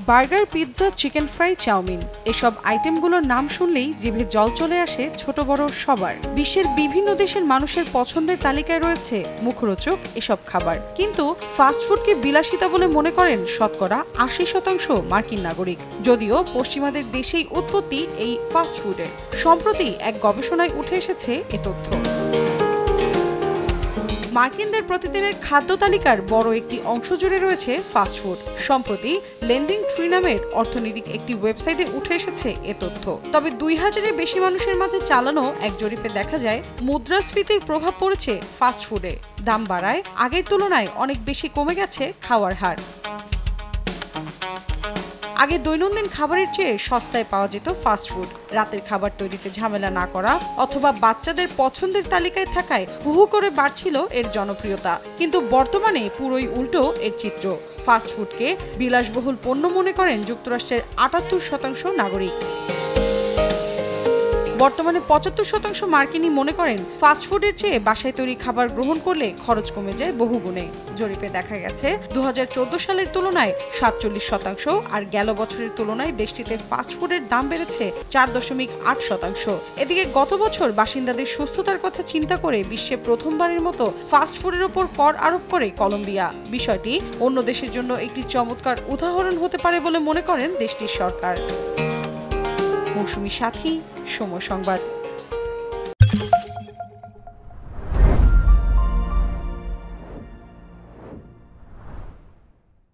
Burger, pizza, chicken fry, chowmein এসব আইটেমগুলোর নাম শুনলেই জিভে জল চলে আসে ছোট বড় সবার। বিশ্বের বিভিন্ন দেশের মানুষের পছন্দের তালিকায় রয়েছে মুখরোচক এসব খাবার। কিন্তু ফাস্টফুডকে বিলাসিতা বলে মনে করেন শতকরা ৮০% মার্কিন নাগরিক। যদিও পশ্চিমাদের দেশেই উৎপত্তি এই ফাস্টফুডের। সম্প্রতি এক গবেষণায় উঠে এসেছে এ তথ্য। মার্কিনদের প্রতিদিনের খাদ্য তালিকার বড় একটি অংশ জুড়ে রয়েছে ফাস্টফুড। সম্প্রতি লেন্ডিং ট্রি নামের অর্থনৈতিক একটি ওয়েবসাইটে উঠে এসেছে এ তথ্য। তবে ২০০০-এর বেশি মানুষের মাঝে চালানো এক জরিপে দেখা যায় মুদ্রাস্ফীতির প্রভাব পড়েছে ফাস্টফুডে। দাম বাড়ায় আগের তুলনায় অনেক বেশি কমে গেছে খাওয়ার হার। আগে দৈনন্দিন খাবারের চেয়ে সস্তায় পাওয়া যেত ফাস্টফুড। রাতের খাবার তৈরিতে ঝামেলা না করা অথবা বাচ্চাদের পছন্দের তালিকায় থাকায় হুহু করে বাড়ছিল এর জনপ্রিয়তা। কিন্তু বর্তমানে পুরোই উল্টো এর চিত্র। ফাস্টফুডকে বিলাসবহুল পণ্য মনে করেন যুক্তরাষ্ট্রের ৭৮% নাগরিক। বর্তমানে ৭৫% মার্কিনই মনে করেন ফাস্টফুডের চেয়ে বাসায় তৈরি খাবার গ্রহণ করলে খরচ কমে যায় বহুগুণে। জরিপে দেখা গেছে ২০১৪ সালের তুলনায় ৪৭%, আর গেল বছরের তুলনায় দেশটিতে ফাস্টফুডের দাম বেড়েছে ৪.৮%। এদিকে গত বছর বাসিন্দাদের সুস্থতার কথা চিন্তা করে বিশ্বে প্রথমবারের মতো ফাস্টফুডের ওপর কর আরোপ করে কলম্বিয়া। বিষয়টি অন্য দেশের জন্য একটি চমৎকার উদাহরণ হতে পারে বলে মনে করেন দেশটির সরকার। মৌসুমী সাথী, সময় সংবাদ।